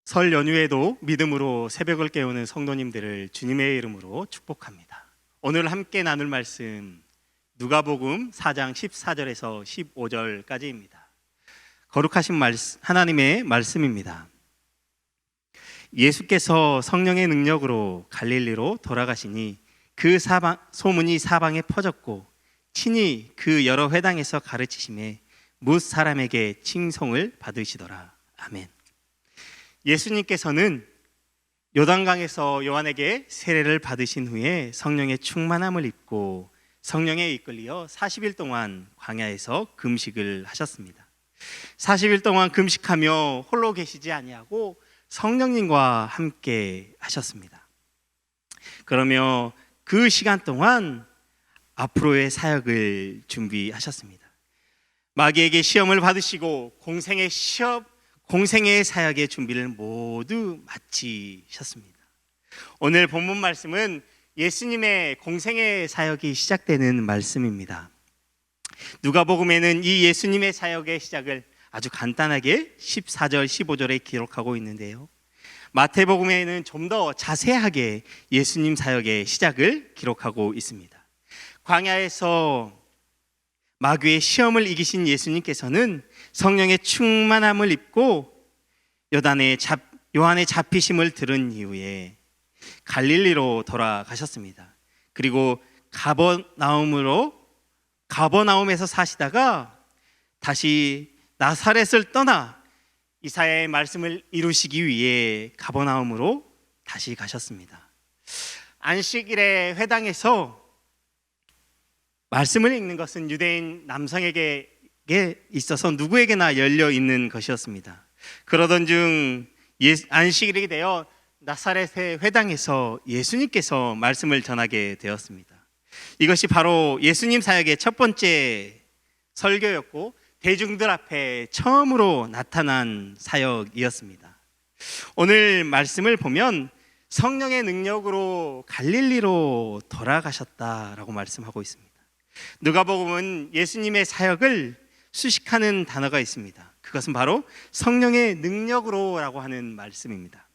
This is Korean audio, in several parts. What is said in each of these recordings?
설 연휴에도 믿음으로 새벽을 깨우는 성도님들을 주님의 이름으로 축복합니다. 오늘 함께 나눌 말씀 누가복음 4장 14절에서 15절까지입니다. 거룩하신 하나님의 말씀입니다. 예수께서 성령의 능력으로 갈릴리로 돌아가시니 그 소문이 사방에 퍼졌고 친히 그 여러 회당에서 가르치심에 뭇 사람에게 칭송을 받으시더라. 아멘. 예수님께서는 요단강에서 요한에게 세례를 받으신 후에 성령의 충만함을 입고 성령에 이끌려 40일 동안 광야에서 금식을 하셨습니다. 40일 동안 금식하며 홀로 계시지 아니하고 성령님과 함께 하셨습니다. 그러며 그 시간 동안 앞으로의 사역을 준비하셨습니다. 마귀에게 시험을 받으시고 공생의 사역의 준비를 모두 마치셨습니다. 오늘 본문 말씀은 예수님의 공생의 사역이 시작되는 말씀입니다. 누가복음에는 이 예수님의 사역의 시작을 아주 간단하게 14절, 15절에 기록하고 있는데요. 마태복음에는 좀 더 자세하게 예수님 사역의 시작을 기록하고 있습니다. 광야에서 마귀의 시험을 이기신 예수님께서는 성령의 충만함을 입고 요한의 잡히심을 들은 이후에 갈릴리로 돌아가셨습니다. 그리고 가버나움에서 사시다가 다시 나사렛을 떠나 이사야의 말씀을 이루시기 위해 가버나움으로 다시 가셨습니다. 안식일의 회당에서 말씀을 읽는 것은 유대인 남성에게 있어서 누구에게나 열려 있는 것이었습니다. 그러던 중 안식일이 되어 나사렛의 회당에서 예수님께서 말씀을 전하게 되었습니다. 이것이 바로 예수님 사역의 첫 번째 설교였고 대중들 앞에 처음으로 나타난 사역이었습니다. 오늘 말씀을 보면 성령의 능력으로 갈릴리로 돌아가셨다라고 말씀하고 있습니다. 누가복음은 예수님의 사역을 수식하는 단어가 있습니다. 그것은 바로 성령의 능력으로라고 하는 말씀입니다.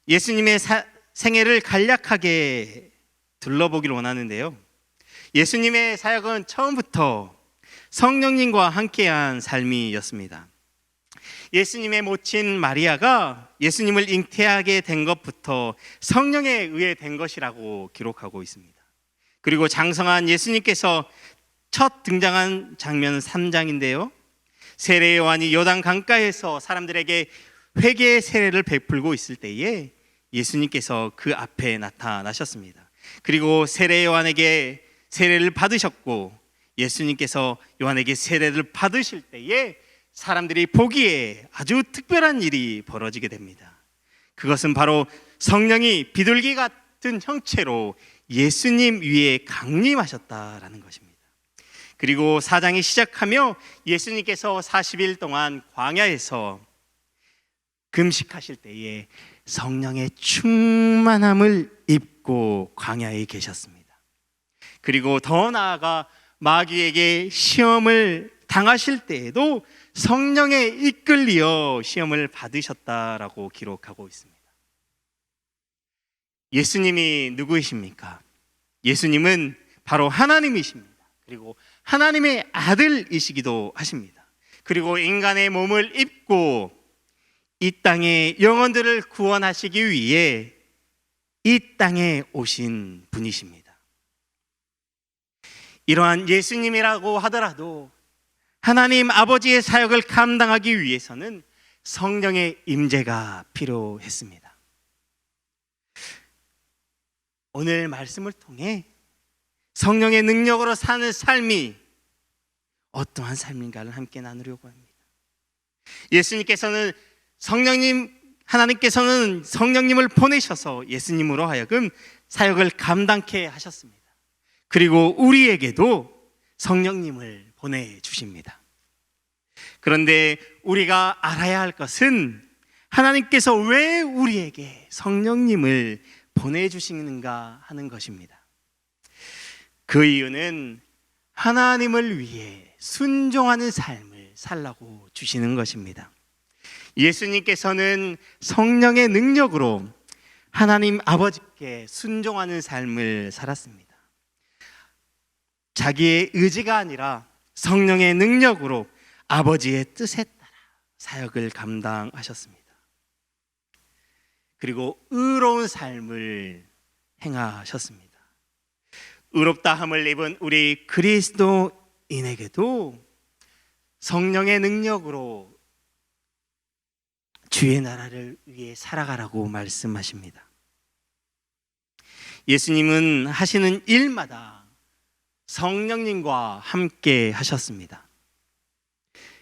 예수님의 생애를 간략하게 둘러보기를 원하는데요. 예수님의 사역은 처음부터 성령님과 함께한 삶이었습니다. 예수님의 모친 마리아가 예수님을 잉태하게 된 것부터 성령에 의해 된 것이라고 기록하고 있습니다. 그리고 장성한 예수님께서 첫 등장한 장면은 3장인데요. 세례 요한이 요단 강가에서 사람들에게 회개의 세례를 베풀고 있을 때에 예수님께서 그 앞에 나타나셨습니다. 그리고 세례 요한에게 세례를 받으셨고 예수님께서 요한에게 세례를 받으실 때에 사람들이 보기에 아주 특별한 일이 벌어지게 됩니다. 그것은 바로 성령이 비둘기 같은 형체로 예수님 위에 강림하셨다라는 것입니다. 그리고 4장이 시작하며 예수님께서 40일 동안 광야에서 금식하실 때에 성령의 충만함을 입고 광야에 계셨습니다. 그리고 더 나아가 마귀에게 시험을 당하실 때에도 성령에 이끌려 시험을 받으셨다라고 기록하고 있습니다. 예수님이 누구이십니까? 예수님은 바로 하나님이십니다. 그리고 하나님의 아들이시기도 하십니다. 그리고 인간의 몸을 입고 이 땅의 영혼들을 구원하시기 위해 이 땅에 오신 분이십니다. 이러한 예수님이라고 하더라도 하나님 아버지의 사역을 감당하기 위해서는 성령의 임재가 필요했습니다. 오늘 말씀을 통해 성령의 능력으로 사는 삶이 어떠한 삶인가를 함께 나누려고 합니다. 하나님께서는 성령님을 보내셔서 예수님으로 하여금 사역을 감당케 하셨습니다. 그리고 우리에게도 성령님을 보내주십니다. 그런데 우리가 알아야 할 것은 하나님께서 왜 우리에게 성령님을 보내주시는가 하는 것입니다. 그 이유는 하나님을 위해 순종하는 삶을 살라고 주시는 것입니다. 예수님께서는 성령의 능력으로 하나님 아버지께 순종하는 삶을 살았습니다. 자기의 의지가 아니라 성령의 능력으로 아버지의 뜻에 따라 사역을 감당하셨습니다. 그리고 의로운 삶을 행하셨습니다. 의롭다함을 입은 우리 그리스도인에게도 성령의 능력으로 주의 나라를 위해 살아가라고 말씀하십니다. 예수님은 하시는 일마다 성령님과 함께 하셨습니다.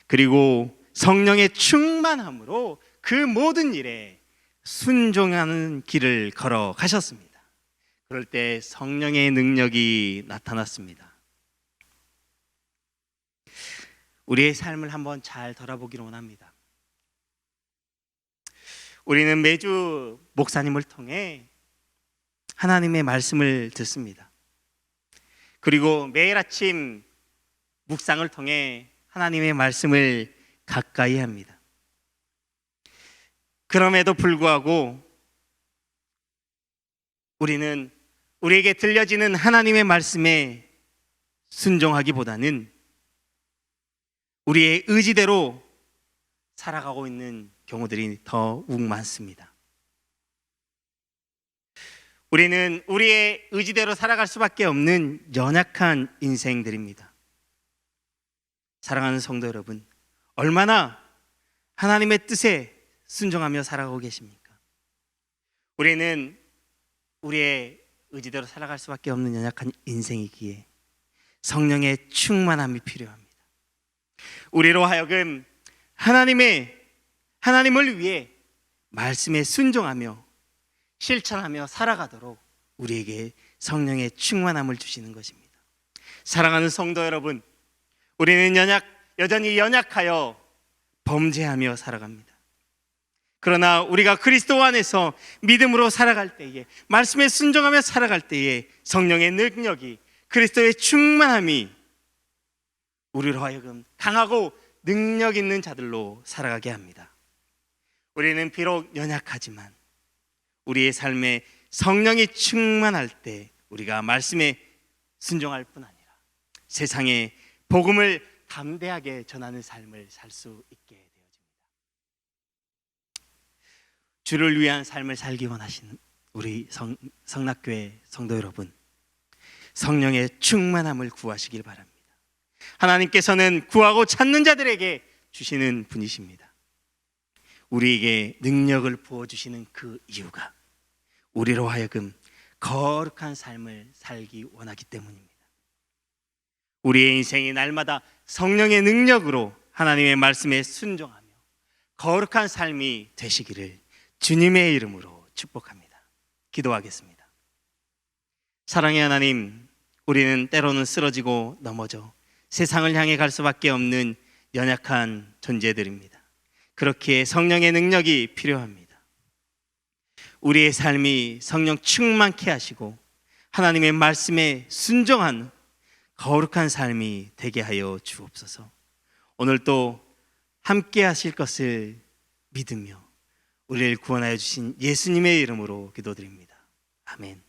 그리고 성령의 충만함으로 그 모든 일에 순종하는 길을 걸어 가셨습니다. 그럴 때 성령의 능력이 나타났습니다. 우리의 삶을 한번 잘 돌아보기를 원합니다. 우리는 매주 목사님을 통해 하나님의 말씀을 듣습니다. 그리고 매일 아침 묵상을 통해 하나님의 말씀을 가까이 합니다. 그럼에도 불구하고 우리는 우리에게 들려지는 하나님의 말씀에 순종하기보다는 우리의 의지대로 살아가고 있는 경우들이 더욱 많습니다. 우리는 우리의 의지대로 살아갈 수밖에 없는 연약한 인생들입니다. 사랑하는 성도 여러분, 얼마나 하나님의 뜻에 순종하며 살아가고 계십니까? 우리는 우리의 의지대로 살아갈 수밖에 없는 연약한 인생이기에 성령의 충만함이 필요합니다. 우리로 하여금 하나님을 위해 말씀에 순종하며 실천하며 살아가도록 우리에게 성령의 충만함을 주시는 것입니다. 사랑하는 성도 여러분, 우리는 여전히 연약하여 범죄하며 살아갑니다. 그러나 우리가 그리스도 안에서 믿음으로 살아갈 때에, 말씀에 순종하며 살아갈 때에 성령의 능력이, 그리스도의 충만함이 우리로 하여금 강하고 능력 있는 자들로 살아가게 합니다. 우리는 비록 연약하지만 우리의 삶에 성령이 충만할 때 우리가 말씀에 순종할 뿐 아니라 세상에 복음을 담대하게 전하는 삶을 살 수 있게 되어집니다. 주를 위한 삶을 살기 원하시는 우리 성락교회 성도 여러분, 성령의 충만함을 구하시길 바랍니다. 하나님께서는 구하고 찾는 자들에게 주시는 분이십니다. 우리에게 능력을 부어주시는 그 이유가 우리로 하여금 거룩한 삶을 살기 원하기 때문입니다. 우리의 인생이 날마다 성령의 능력으로 하나님의 말씀에 순종하며 거룩한 삶이 되시기를 주님의 이름으로 축복합니다. 기도하겠습니다. 사랑의 하나님, 우리는 때로는 쓰러지고 넘어져 세상을 향해 갈 수밖에 없는 연약한 존재들입니다. 그렇기에 성령의 능력이 필요합니다. 우리의 삶이 성령 충만케 하시고 하나님의 말씀에 순종한 거룩한 삶이 되게 하여 주옵소서. 오늘 또 함께 하실 것을 믿으며 우리를 구원하여 주신 예수님의 이름으로 기도드립니다. 아멘.